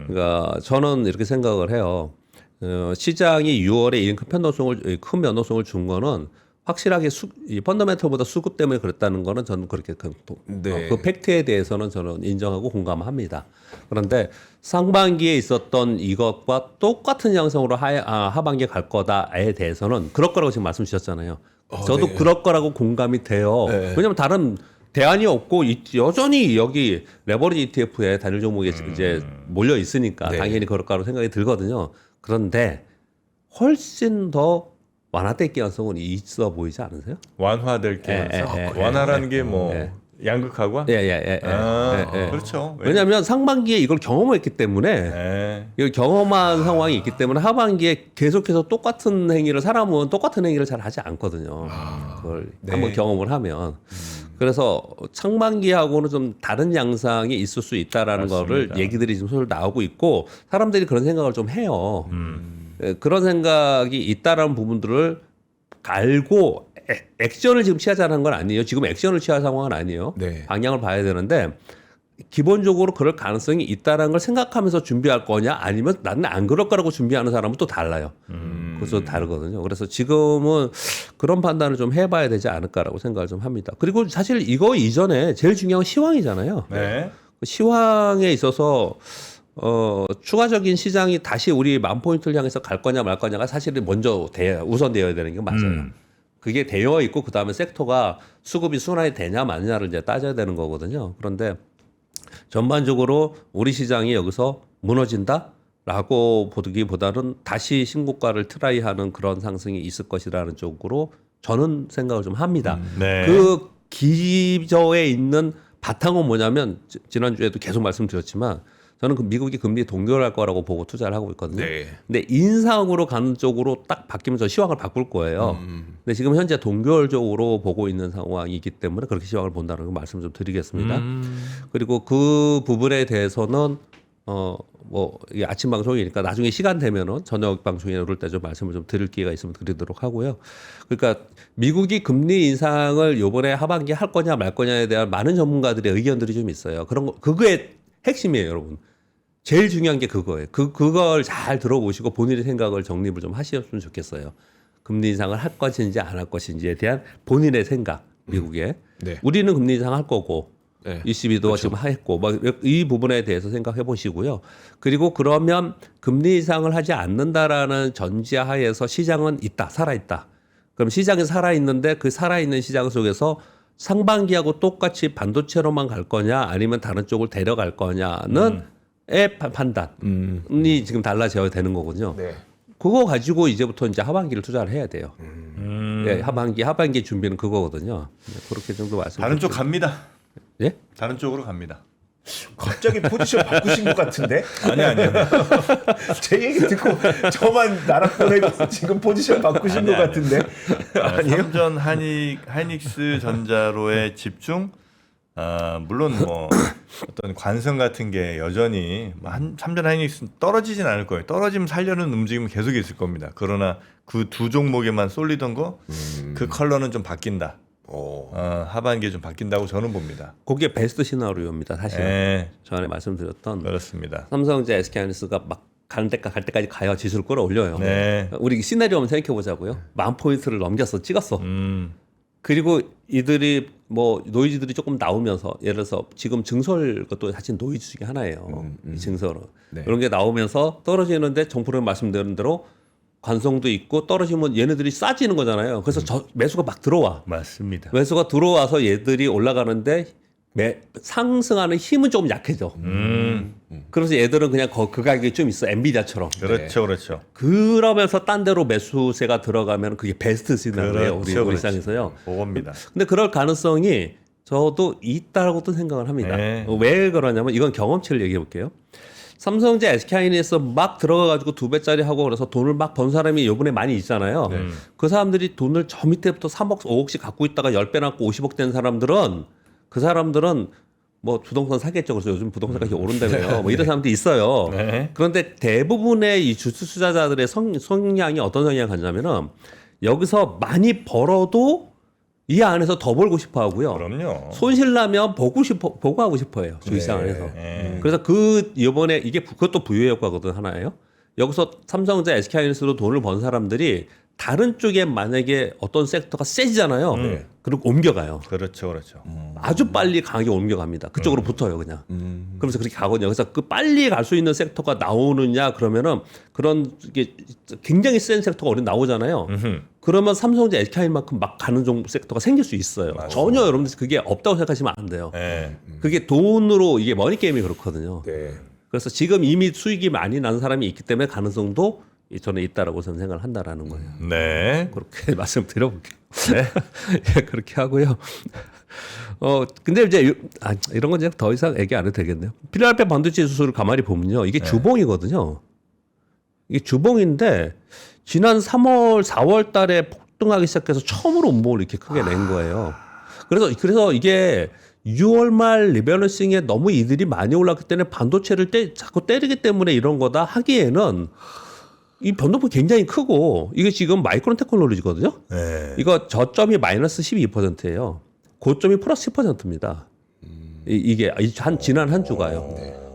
그러니까 저는 이렇게 생각을 해요. 시장이 6월에 큰 변동성을 준 거는 확실하게 이 펀더멘털보다 수급 때문에 그랬다는 거는 저는 그렇게 그 팩트에 대해서는 저는 인정하고 공감합니다. 그런데 상반기에 있었던 이것과 똑같은 양상으로 하반기에 갈 거다에 대해서는 그럴 거라고 지금 말씀 주셨잖아요. 저도 네. 그럴 거라고 공감이 돼요. 네. 왜냐하면 다른 대안이 없고 여전히 여기 레버리지 ETF에 단일 종목에 이제 몰려 있으니까 네. 당연히 그럴 거라고 생각이 들거든요. 그런데 훨씬 더 완화될 가능성은 있어 보이지 않으세요? 완화될 가능성. 완화라는 게 뭐 양극화가? 그렇죠. 왜냐하면 상반기에 이걸 경험했기 때문에 이걸 경험한 상황이 있기 때문에 하반기에 계속해서 똑같은 행위를 사람은 똑같은 행위를 잘 하지 않거든요. 그걸 한번 경험을 하면. 그래서 상반기하고는 좀 다른 양상이 있을 수 있다라는 거를 얘기들이 지금 솔솔 나오고 있고 사람들이 그런 생각을 좀 해요. 그런 생각이 있다라는 부분들을 알고 액션을 지금 취하자는 건 아니에요. 지금 액션을 취할 상황은 아니에요. 네. 방향을 봐야 되는데 기본적으로 그럴 가능성이 있다라는 걸 생각하면서 준비할 거냐 아니면 나는 안 그럴 거라고 준비하는 사람은 또 달라요. 그것도 다르거든요. 그래서 지금은 그런 판단을 좀 해봐야 되지 않을까라고 생각을 좀 합니다. 그리고 사실 이거 이전에 제일 중요한 건 시황이잖아요. 네. 시황에 있어서 추가적인 시장이 다시 우리 10,000포인트를 향해서 갈 거냐 말 거냐가 사실은 먼저 우선되어야 되는 게 맞아요. 그게 되어 있고 그다음에 섹터가 수급이 순환이 되냐 마냐를 이제 따져야 되는 거거든요. 그런데 전반적으로 우리 시장이 여기서 무너진다라고 보기보다는 다시 신고가를 트라이하는 그런 상승이 있을 것이라는 쪽으로 저는 생각을 좀 합니다. 네. 그 기저에 있는 바탕은 뭐냐면 지난주에도 계속 말씀드렸지만 저는 그 미국이 금리 동결할 거라고 보고 투자를 하고 있거든요. 네. 근데 인상으로 가는 쪽으로 딱 바뀌면서 시황을 바꿀 거예요. 근데 지금 현재 동결 쪽으로 보고 있는 상황이기 때문에 그렇게 시황을 본다는 거 말씀을 좀 드리겠습니다. 그리고 그 부분에 대해서는 뭐 이게 아침 방송이니까 나중에 시간 되면은 저녁 방송에 오를 때 좀 말씀을 좀 드릴 기회가 있으면 드리도록 하고요. 그러니까 미국이 금리 인상을 요번에 하반기 할 거냐 말 거냐에 대한 많은 전문가들의 의견들이 좀 있어요. 그런 거 그거의 핵심이에요, 여러분. 제일 중요한 게 그거예요. 그걸 잘 들어보시고 본인의 생각을 정립을 좀 하셨으면 좋겠어요. 금리 인상을 할 것인지 안 할 것인지에 대한 본인의 생각, 미국에. 네. 우리는 금리 인상 할 거고, 네. ECB도 지금 했고 뭐 이 부분에 대해서 생각해 보시고요. 그리고 그러면 금리 인상을 하지 않는다라는 전제하에서 시장은 있다, 살아 있다. 그럼 시장이 살아 있는데 그 살아 있는 시장 속에서 상반기하고 똑같이 반도체로만 갈 거냐 아니면 다른 쪽을 데려갈 거냐는 판단이 지금 달라져야 되는 거거든요. 네. 그거 가지고 이제부터 이제 하반기를 투자를 해야 돼요. 예, 하반기 준비는 그거거든요. 네, 그렇게 정도 말씀. 다른 쪽 갑니다. 예? 다른 쪽으로 갑니다. 갑자기 포지션 바꾸신 것 같은데? 아니요. 제 얘기 듣고 저만 나락 보내고 지금 포지션 바꾸신 것 같은데? 아니요? 삼전 하이닉스 전자로의 집중. 물론 뭐 어떤 관성 같은 게 여전히 삼전 하이닉스 떨어지진 않을 거예요. 떨어지면 살려는 움직임은 계속 있을 겁니다. 그러나 그 두 종목에만 쏠리던 거 그 컬러는 좀 바뀐다. 하반기에 좀 바뀐다고 저는 봅니다. 그게 베스트 시나리오입니다. 사실 네, 전에 말씀드렸던 그렇습니다. 삼성전자, SK하이닉스가 막 갈 때까지 가야 지수를 끌어올려요. 네. 우리 시나리오 한번 생각해 보자고요. 10,000포인트를 넘겼어, 찍었어. 그리고 이들이 뭐 노이즈들이 조금 나오면서 예를 들어서 지금 증설 것도 사실 노이즈 중에 하나예요. 이 증설은 네. 그런 게 나오면서 떨어지는데 정프로님 말씀드린 대로 관성도 있고 떨어지면 얘네들이 싸지는 거잖아요. 그래서 매수가 막 들어와. 맞습니다. 매수가 들어와서 얘들이 올라가는데 상승하는 힘은 조금 약해져. 그래서 얘들은 그냥 그 가격이 좀 있어. 엔비디아처럼. 그렇죠, 그렇죠. 그러면서 딴 데로 매수세가 들어가면 그게 베스트 시나리오예요. 그렇죠, 우리 일상에서요. 그겁니다. 근데 그럴 가능성이 저도 있다라고도 생각을 합니다. 네. 왜 그러냐면 이건 경험치를 얘기해 볼게요. 삼성전자, SK하이닉스에서 막 들어가가지고 2배짜리 하고 그래서 돈을 막 번 사람이 요번에 많이 있잖아요. 그 사람들이 돈을 저 밑에부터 3억, 5억씩 갖고 있다가 10배 낳고 50억 된 사람들은 그 사람들은 뭐 부동산 사겠죠. 그래서 요즘 부동산 가격이 오른다며요. 뭐 이런 사람들이 있어요. 네. 그런데 대부분의 이 주식 투자자들의 성향이 어떤 성향이 가냐면은 여기서 많이 벌어도 이 안에서 더 벌고 싶어 하고요. 그럼요. 손실 나면 보고 하고 싶어 해요. 주식시장 안에서. 그래서 이번에 그것도 부유 효과거든 하나예요. 여기서 삼성전자, SK하이닉스로 돈을 번 사람들이 다른 쪽에 만약에 어떤 섹터가 세지잖아요. 그리고 옮겨가요. 그렇죠, 그렇죠. 아주 빨리 강하게 옮겨갑니다. 그쪽으로 붙어요, 그냥. 그러면서 그렇게 가거든요. 그래서 그 빨리 갈 수 있는 섹터가 나오느냐 그러면은 그런 게 굉장히 센 섹터가 어디 나오잖아요. 그러면 삼성전자, SK만큼 막 가는 섹터가 생길 수 있어요. 전혀 여러분들 그게 없다고 생각하시면 안 돼요. 네. 그게 돈으로 이게 머니 게임이 그렇거든요. 네. 그래서 지금 이미 수익이 많이 난 사람이 있기 때문에 가능성도 저는 있다라고 저는 생각을 한다라는 거예요. 네. 그렇게 말씀드려볼게요. 네. 예, 그렇게 하고요. 근데 이제 이런 건 이제 더 이상 얘기 안 해도 되겠네요. 필라델피아 반도체 수수를 가만히 보면요. 이게 주봉이거든요. 이게 주봉인데 지난 3월, 4월 달에 폭등하기 시작해서 처음으로 운봉을 이렇게 크게 낸 거예요. 그래서 이게 6월 말 리밸런싱에 너무 이들이 많이 올랐기 때문에 반도체를 자꾸 때리기 때문에 이런 거다 하기에는 이 변동폭이 굉장히 크고 이게 지금 마이크론 테크놀로지거든요. 네. 이거 저점이 마이너스 12%예요. 고점이 플러스 10%입니다. 이게 지난 한 주가요.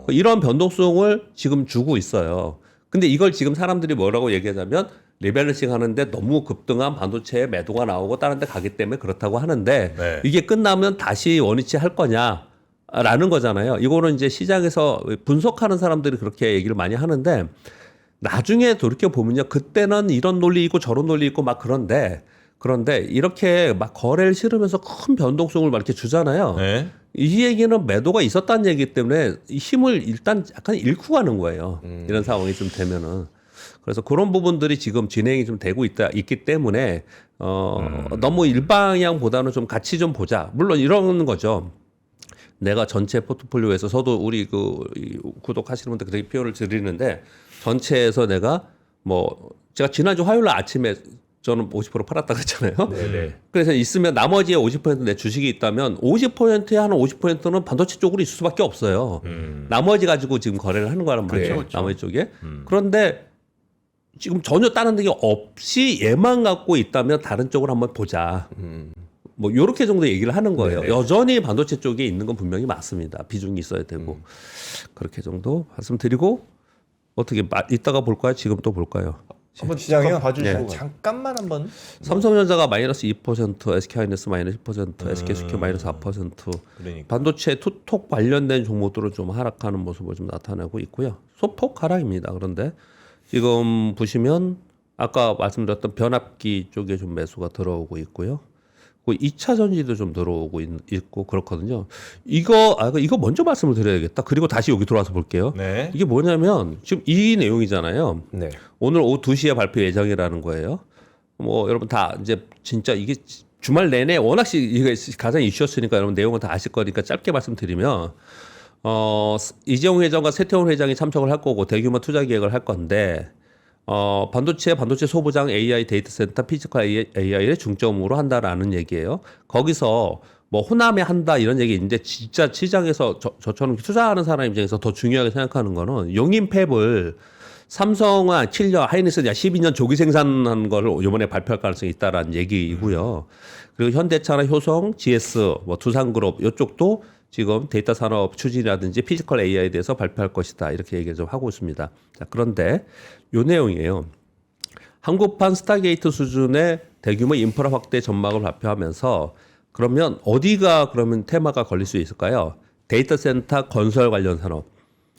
이런 변동성을 지금 주고 있어요. 근데 이걸 지금 사람들이 뭐라고 얘기하자면 리밸런싱 하는데 너무 급등한 반도체에 매도가 나오고 다른 데 가기 때문에 그렇다고 하는데 네. 이게 끝나면 다시 원위치 할 거냐라는 거잖아요. 이거는 이제 시장에서 분석하는 사람들이 그렇게 얘기를 많이 하는데 나중에 돌이켜 보면요. 그때는 이런 논리 있고 저런 논리 있고 막 그런데 이렇게 막 거래를 실으면서 큰 변동성을 막 이렇게 주잖아요. 네. 이 얘기는 매도가 있었다는 얘기이기 때문에 이 힘을 일단 약간 잃고 가는 거예요. 이런 상황이 좀 되면은. 그래서 그런 부분들이 지금 진행이 좀 되고 있기 때문에 너무 일방향보다는 좀 같이 좀 보자. 물론 이런 거죠. 내가 전체 포트폴리오에서 저도 우리 구독하시는 분들 그렇게 표현을 드리는데 전체에서 내가 제가 지난주 화요일 날 아침에 저는 50% 팔았다 그랬잖아요. 네네. 그래서 있으면 나머지의 50% 내 주식이 있다면 50%에 한 50%는 반도체 쪽으로 있을 수밖에 없어요. 나머지 가지고 지금 거래를 하는 거란 말이에요. 그렇죠. 나머지 쪽에. 그런데 지금 전혀 다른 게 없이 얘만 갖고 있다면 다른 쪽으로 한번 보자. 요렇게 정도 얘기를 하는 거예요. 네네. 여전히 반도체 쪽에 있는 건 분명히 맞습니다. 비중이 있어야 되고. 그렇게 정도 말씀드리고 어떻게 이따가 볼까요? 지금 또 볼까요? 한번 시장이요? 봐주시고 네. 잠깐만 한번. 삼성전자가 마이너스 2%, SK하이닉스 마이너스 1%, SK스퀘어 마이너스 4%. 그러니까. 반도체 투톡 관련된 종목들은 좀 하락하는 모습을 좀 나타내고 있고요. 소폭 하락입니다. 그런데 지금 보시면 아까 말씀드렸던 변압기 쪽에 좀 매수가 들어오고 있고요. 2차 전지도 좀 들어오고 있고 그렇거든요. 이거 먼저 말씀을 드려야겠다. 그리고 다시 여기 들어와서 볼게요. 네. 이게 뭐냐면 지금 이 내용이잖아요. 네. 오늘 오후 2시에 발표 예정이라는 거예요. 뭐 여러분 다 이제 진짜 이게 주말 내내 워낙 이게 가장 이슈였으니까 여러분 내용은 다 아실 거니까 짧게 말씀드리면 이재용 회장과 세태원 회장이 참석을 할 거고 대규모 투자 계획을 할 건데 반도체 소부장 AI 데이터 센터 피지컬 AI를 중점으로 한다라는 얘기예요. 거기서 뭐 호남에 한다 이런 얘기 있는데 진짜 시장에서 저처럼 투자하는 사람 입장에서 더 중요하게 생각하는 거는 용인 팹을 삼성은 7년, 하이닉스는 12년 조기 생산한 거를 이번에 발표할 가능성이 있다라는 얘기이고요. 그리고 현대차나 효성, GS, 뭐 두산그룹 이쪽도 지금 데이터 산업 추진이라든지 피지컬 AI에 대해서 발표할 것이다 이렇게 얘기를 좀 하고 있습니다. 자, 그런데 요 내용이에요. 한국판 스타게이트 수준의 대규모 인프라 확대 전망을 발표하면서 그러면 어디가 그러면 테마가 걸릴 수 있을까요? 데이터 센터 건설 관련 산업,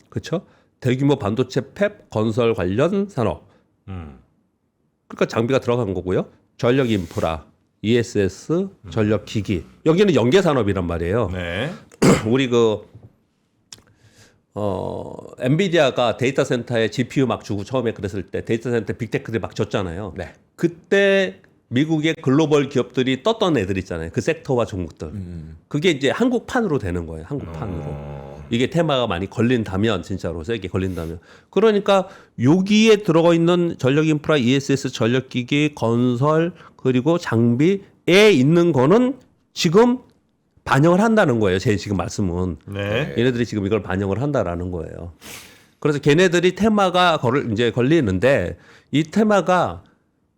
그렇죠? 대규모 반도체 팹 건설 관련 산업. 그러니까 장비가 들어간 거고요. 전력 인프라, ESS, 전력 기기. 여기는 연계 산업이란 말이에요. 네. 우리 엔비디아가 데이터 센터에 GPU 막 주고 처음에 그랬을 때 데이터 센터 빅테크들 막 줬잖아요. 네. 그때 미국의 글로벌 기업들이 떴던 애들 있잖아요. 그 섹터와 종목들. 그게 이제 한국판으로 되는 거예요. 한국판으로. 이게 테마가 많이 걸린다면 진짜로 세게 걸린다면. 그러니까 여기에 들어가 있는 전력 인프라, ESS, 전력 기기, 건설 그리고 장비에 있는 거는 지금 반영을 한다는 거예요. 제 지금 말씀은. 네. 얘네들이 지금 이걸 반영을 한다라는 거예요. 그래서 걔네들이 테마가 이제 걸리는데 이 테마가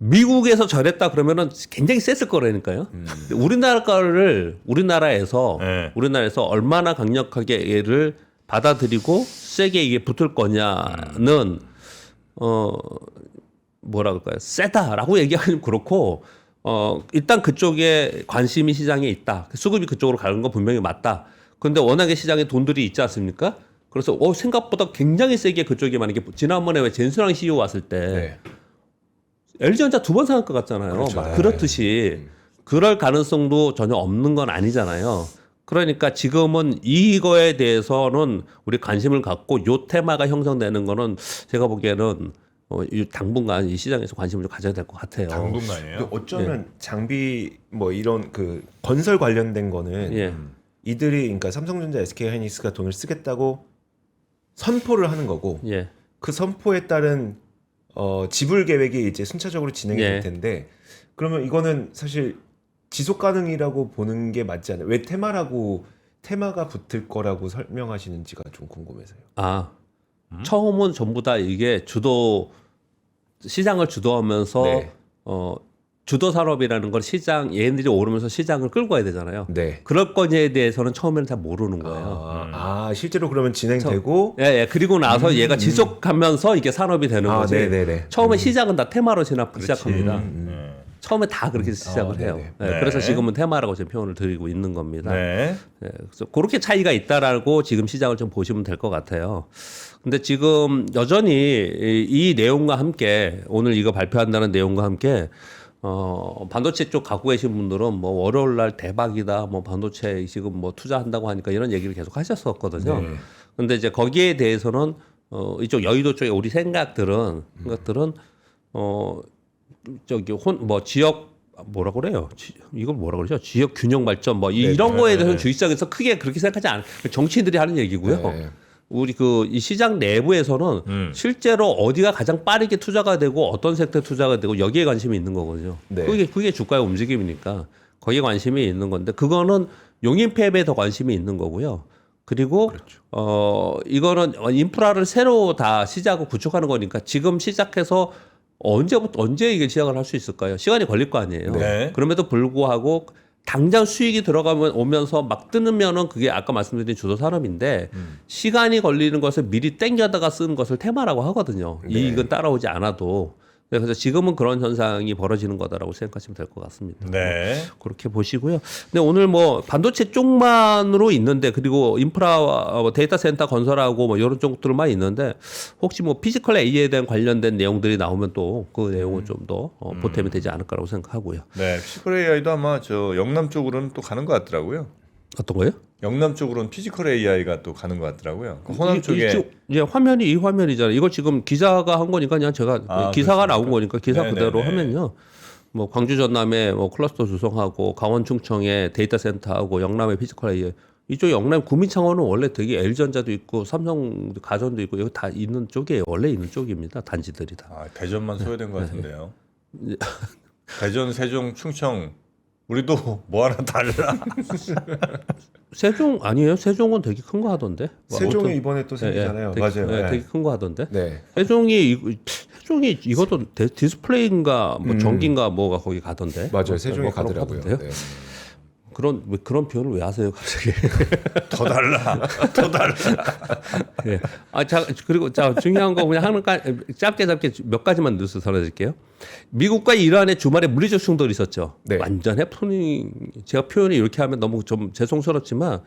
미국에서 저랬다 그러면은 굉장히 셌을 거라니까요. 우리나라에서 네. 얼마나 강력하게 얘를 받아들이고 세게 이게 붙을 거냐는 뭐라 그럴까요? 세다라고 얘기하기는 그렇고 일단 그쪽에 관심이 시장에 있다. 수급이 그쪽으로 가는 건 분명히 맞다. 그런데 워낙에 시장에 돈들이 있지 않습니까? 그래서 생각보다 굉장히 세게 그쪽에 많은 게 지난번에 왜 젠수랑 CEO 왔을 때 네. LG전자 2번 상할 것 같잖아요. 그렇죠. 막 그렇듯이 그럴 가능성도 전혀 없는 건 아니잖아요. 그러니까 지금은 이거에 대해서는 우리 관심을 갖고 요 테마가 형성되는 거는 제가 보기에는 당분간 이 시장에서 관심을 좀 가져야 될 것 같아요. 당분간이에요. 어쩌면 장비 뭐 이런 그 건설 관련된 거는 예. 이들이 그러니까 삼성전자, SK하이닉스가 돈을 쓰겠다고 선포를 하는 거고 예. 그 선포에 따른 지불 계획이 이제 순차적으로 진행이 예. 될 텐데 그러면 이거는 사실 지속 가능이라고 보는 게 맞지 않아요? 왜 테마가 붙을 거라고 설명하시는지가 좀 궁금해서요. 처음은 전부 다 이게 시장을 주도하면서 네. 주도 산업이라는 건 얘네들이 오르면서 시장을 끌고 가야 되잖아요. 네. 그럴 거냐에 대해서는 처음에는 잘 모르는 거예요. 실제로 그러면 진행되고 예. 그리고 나서 얘가 지속하면서 이게 산업이 되는 거지. 네네네. 처음에 시작은 다 테마로 시작합니다. 처음에 다 그렇게 시작을 해요. 네네. 예, 네. 그래서 지금은 테마라고 지금 표현을 드리고 있는 겁니다. 네. 예, 그래서 그렇게 차이가 있다라고 지금 시장을 좀 보시면 될 것 같아요. 근데 지금 여전히 이 내용과 함께 오늘 이거 발표한다는 내용과 함께 반도체 쪽 갖고 계신 분들은 뭐 월요일 날 대박이다. 뭐 반도체 지금 뭐 투자한다고 하니까 이런 얘기를 계속 하셨었거든요. 네. 근데 이제 거기에 대해서는 이쪽 여의도 쪽에 우리 생각들은 지역 뭐라 그래요? 이걸 뭐라 그러죠? 지역 균형 발전 뭐 이런 거에 대해서는 주식 시장에서 크게 그렇게 생각하지 않아요. 정치인들이 하는 얘기고요. 네. 우리 이 시장 내부에서는 실제로 어디가 가장 빠르게 투자가 되고 어떤 섹터에 투자가 되고 여기에 관심이 있는 거거든요. 네. 그게 주가의 움직임이니까 거기에 관심이 있는 건데 그거는 용인 팹에 더 관심이 있는 거고요. 그리고 이거는 인프라를 새로 다 시작하고 구축하는 거니까 지금 시작해서 언제 이게 시작을 할 수 있을까요? 시간이 걸릴 거 아니에요. 네. 그럼에도 불구하고 당장 수익이 오면서 막 뜨면은 그게 아까 말씀드린 주도 산업인데 시간이 걸리는 것을 미리 땡겨다가 쓰는 것을 테마라고 하거든요. 네. 이익은 따라오지 않아도. 네, 그래서 지금은 그런 현상이 벌어지는 거다라고 생각하시면 될 것 같습니다. 네. 그렇게 보시고요. 근데 오늘 뭐 반도체 쪽만으로 있는데 그리고 인프라와 데이터 센터 건설하고 뭐 이런 쪽들만 있는데 혹시 뭐 피지컬 AI에 대한 관련된 내용들이 나오면 또 그 내용은 좀 더 보탬이 되지 않을까라고 생각하고요. 네. 피지컬 AI도 아마 저 영남 쪽으로는 또 가는 것 같더라고요. 어떤 거요? 영남 쪽으로는 피지컬 AI가 또 가는 것 같더라고요. 그 호남 쪽에 화면이 이 화면이잖아요. 이거 지금 기자가 한 거니까 그냥 제가 기사가 나온 거니까 기사 네네네. 그대로 하면요. 뭐 광주 전남에 뭐 클러스터 조성하고 강원 충청에 데이터 센터하고 영남에 피지컬 AI 이쪽 영남 구미창원은 원래 되게 LG전자도 있고 삼성 가전도 있고 여기 다 있는 쪽이에요. 원래 있는 쪽입니다. 단지들이 다. 아, 대전만 소외된 것 같은데요. 대전, 세종, 충청 우리도 뭐 하나 달라. 세종 아니에요? 세종은 되게 큰 거 하던데. 세종이 이번에 또 생기잖아요. 맞아요. 네, 되게 큰 거 하던데. 네. 세종이 이것도 디스플레이인가 뭐 전기인가 뭐가 거기 가던데. 맞아요. 세종이 뭐 그런 거 가더라고요. 하던데요. 네. 그런 표현을 왜 하세요, 갑자기? 더 달라. 더 달라. 예. 그리고 중요한 거 그냥 짧게 몇 가지만 뉴스 전해드릴게요. 미국과 이란의 주말에 물리적 충돌이 있었죠. 네. 완전 해프닝. 제가 표현을 이렇게 하면 너무 좀 죄송스럽지만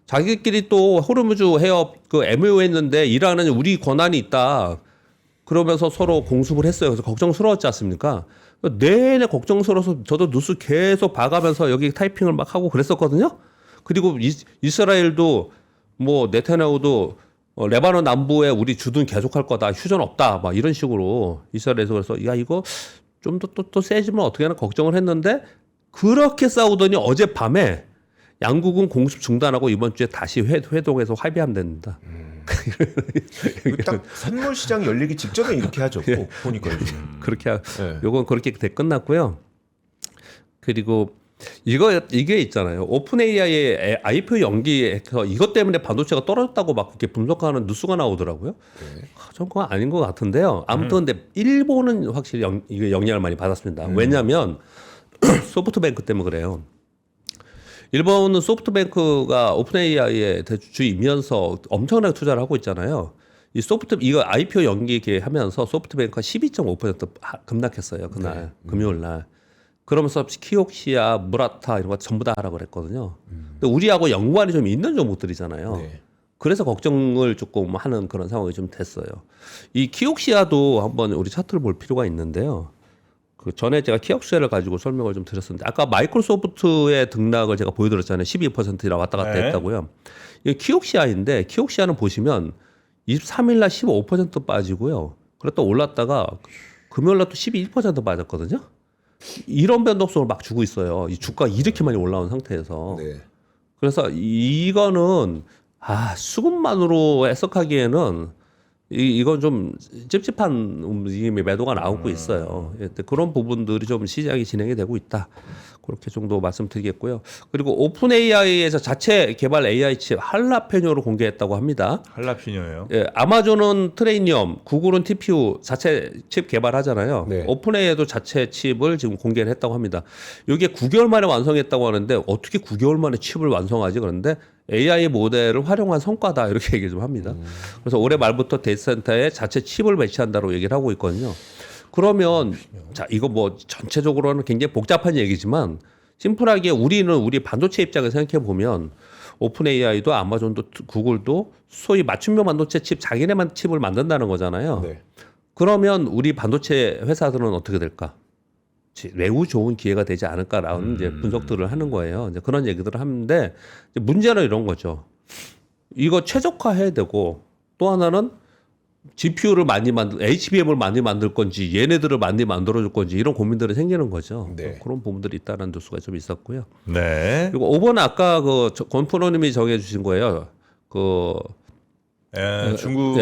자기들끼리 또 호르무즈 해협 그 MOU 했는데 이란은 우리 권한이 있다. 그러면서 서로 공습을 했어요. 그래서 걱정스러웠지 않습니까? 내내 걱정스러워서 저도 뉴스 계속 봐가면서 여기 타이핑을 막 하고 그랬었거든요. 그리고 이스라엘도 뭐 네타냐후도 레바논 남부에 우리 주둔 계속할 거다. 휴전 없다. 막 이런 식으로 이스라엘에서 그래서 야 이거 좀 또 세지면 어떻게 하나 걱정을 했는데 그렇게 싸우더니 어젯밤에 양국은 공습 중단하고 이번 주에 다시 회동해서 합의하면 됩니다. 딱 선물 시장 열리기 직전에 이렇게 하죠. 꼭 보니까 요즘. 그렇게 네. 요건 그렇게 끝났고요. 그리고 이게 있잖아요. 오픈 AI의 IPO 연기해서 이것 때문에 반도체가 떨어졌다고 막 그렇게 분석하는 뉴스가 나오더라고요. 전 그건 아닌 것 같은데요. 아무튼 근데 일본은 확실히 이게 영향을 많이 받았습니다. 왜냐하면 소프트뱅크 때문에 그래요. 일본은 소프트뱅크가 오픈 AI의 대주주이면서 엄청나게 투자를 하고 있잖아요. 이거 IPO 연기게 하면서 소프트뱅크가 12.5% 급락했어요. 그날 금요일 날. 그러면서 키옥시아, 무라타 이런 거 전부 다 하라고 그랬거든요. 근데 우리하고 연관이 좀 있는 종목들이잖아요. 네. 그래서 걱정을 조금 하는 그런 상황이 좀 됐어요. 이 키옥시아도 한번 우리 차트를 볼 필요가 있는데요. 그 전에 제가 키옥시아를 가지고 설명을 좀 드렸었는데 아까 마이크로소프트의 등락을 제가 보여드렸잖아요. 12%나 왔다 갔다 네. 했다고요. 이게 키옥시아인데 키옥시아는 보시면 23일 날 15% 빠지고요. 그랬다 올랐다가 금요일 날 또 12% 빠졌거든요. 이런 변동성을 막 주고 있어요. 이 주가가 이렇게 많이 올라온 상태에서. 네. 그래서 이거는 수급만으로 해석하기에는 이건 좀 찝찝한 움직임의 매도가 나오고 있어요. 그런 부분들이 좀 시장이 진행이 되고 있다. 그렇게 정도 말씀드리겠고요. 그리고 오픈 AI에서 자체 개발 AI 칩 할라페뇨를 공개했다고 합니다. 할라피뇨예요. 예, 아마존은 트레이니엄, 구글은 TPU 자체 칩 개발하잖아요. 네. 오픈 AI도 자체 칩을 지금 공개를 했다고 합니다. 이게 9개월 만에 완성했다고 하는데 어떻게 9개월 만에 칩을 완성하지? 그런데 AI 모델을 활용한 성과다 이렇게 얘기 좀 합니다. 그래서 올해 말부터 데이터 센터에 자체 칩을 배치한다고 얘기를 하고 있거든요. 그러면 이거 뭐 전체적으로는 굉장히 복잡한 얘기지만 심플하게 우리 반도체 입장을 생각해 보면 오픈 AI도 아마존도 구글도 소위 맞춤형 반도체 칩 자기네만 칩을 만든다는 거잖아요. 네. 그러면 우리 반도체 회사들은 어떻게 될까? 매우 좋은 기회가 되지 않을까라는 이제 분석들을 하는 거예요. 이제 그런 얘기들을 하는데 이제 문제는 이런 거죠. 이거 최적화해야 되고 또 하나는 GPU를 HBM을 많이 만들 건지 얘네들을 많이 만들어줄 건지 이런 고민들이 생기는 거죠. 네. 그런 부분들이 있다는 뉴스가 좀 있었고요. 네. 그리고 5번 아까 권프로님이 정해주신 거예요. 중국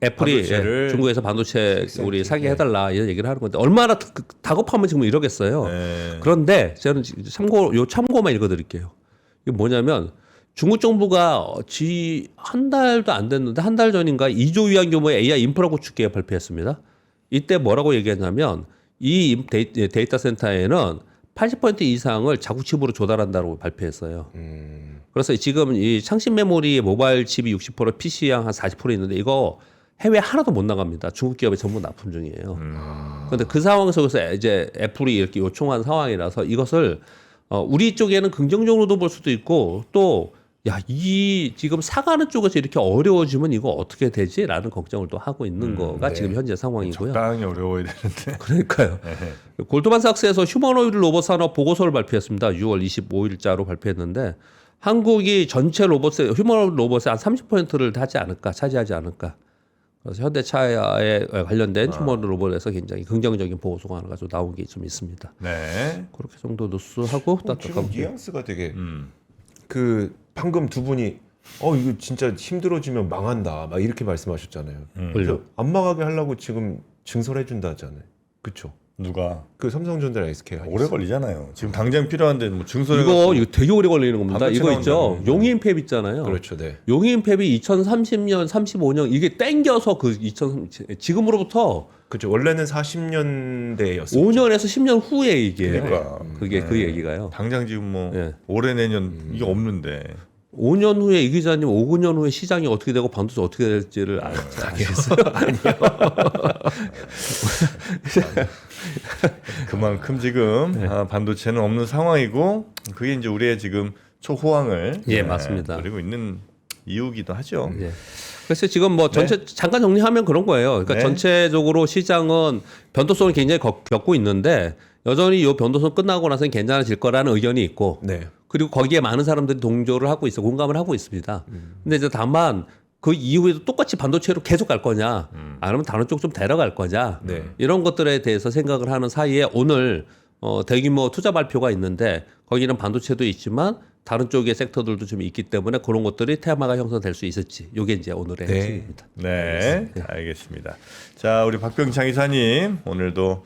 애플이 반도체를 중국에서 반도체 우리 사게 해달라 이런 얘기를 하는 건데 얼마나 다급하면 지금 이러겠어요. 네. 그런데 저는 참고만 읽어드릴게요. 이게 뭐냐면 중국 정부가 한 달도 안 됐는데 한 달 전인가 2조 위안 규모의 AI 인프라 구축 계획 발표했습니다. 이때 뭐라고 얘기했냐면 이 데이터 센터에는 80% 이상을 자국 칩으로 조달한다고 발표했어요. 그래서 지금 이 창신 메모리 모바일 칩이 60%, PC양 한 40% 있는데 이거 해외 하나도 못 나갑니다. 중국 기업이 전부 납품 중이에요. 그런데 그 상황 속에서 이제 애플이 이렇게 요청한 상황이라서 이것을 우리 쪽에는 긍정적으로도 볼 수도 있고 또 야, 이 지금 사가는 쪽에서 이렇게 어려워지면 이거 어떻게 되지라는 걱정을 또 하고 있는 거가 네. 지금 현재 상황이고요. 적당히 어려워야 되는데. 그러니까요. 골드만삭스에서 휴머노이드 로봇 산업 보고서를 발표했습니다. 6월 25일자로 발표했는데 한국이 전체 로봇의 휴머노이드 로봇의 한 30%를 차지하지 않을까. 그래서 현대차에 관련된 휴머노이드 로봇에서 굉장히 긍정적인 보고서가 하나가 좀 나온 게 좀 있습니다. 네. 그렇게 정도 뉴스하고 지금 따뜻한 뉘앙스가 되게 그 방금 두 분이 이거 진짜 힘들어지면 망한다 막 이렇게 말씀하셨잖아요. 그래서 안 망하게 하려고 지금 증설해 준다 하잖아요. 그렇죠? 누가 그 삼성전자랑 SK 오래 걸리잖아요. 지금 당장 필요한데 뭐 증설해 이거 되게 오래 걸리는 겁니다. 반도체 이거 있죠. 나온다는 용인팹 있잖아요. 그렇죠, 네. 용인팹이 2030년, 35년 이게 땡겨서 지금으로부터 그렇죠. 원래는 40년대였어요. 5년에서 10년 후에 이게 그러니까. 그게 그 얘기가요. 당장 지금 뭐 예. 올해 내년 이게 없는데 5년 후에 이 기자님 5년 후에 시장이 어떻게 되고 반도체 어떻게 될지를 아시겠어요? 그만큼 지금 반도체는 없는 상황이고 그게 이제 우리의 지금 초호황을 예, 맞습니다. 노리고 있는 이유기도 하죠. 예. 그래서 지금 뭐 전체 잠깐 정리하면 그런 거예요. 그러니까 네. 전체적으로 시장은 변동성을 굉장히 겪고 있는데 여전히 이 변동성 끝나고 나서는 괜찮아질 거라는 의견이 있고 네. 그리고 거기에 많은 사람들이 동조를 하고 있어 공감을 하고 있습니다. 근데 이제 다만 그 이후에도 똑같이 반도체로 계속 갈 거냐 아니면 다른 쪽 좀 데려갈 거냐 네. 이런 것들에 대해서 생각을 하는 사이에 오늘 대규모 투자 발표가 있는데 거기는 반도체도 있지만 다른 쪽의 섹터들도 좀 있기 때문에 그런 것들이 테마가 형성될 수 있을지 이게 이제 오늘의 네. 핵심입니다. 네, 알겠습니다. 자, 우리 박병창 이사님 오늘도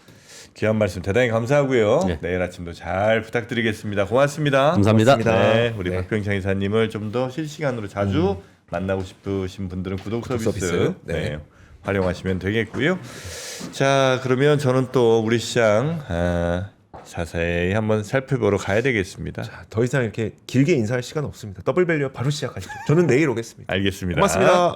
귀한 말씀 대단히 감사하고요. 네. 내일 아침도 잘 부탁드리겠습니다. 고맙습니다. 감사합니다. 네, 우리 네. 박병창 이사님을 좀 더 실시간으로 자주 만나고 싶으신 분들은 구독 서비스 네. 활용하시면 되겠고요. 자, 그러면 저는 또 우리 시장 자세히 한번 살펴보러 가야 되겠습니다. 자, 더 이상 이렇게 길게 인사할 시간 없습니다. 더블밸류 바로 시작하시죠. 저는 내일 오겠습니다. 알겠습니다. 고맙습니다.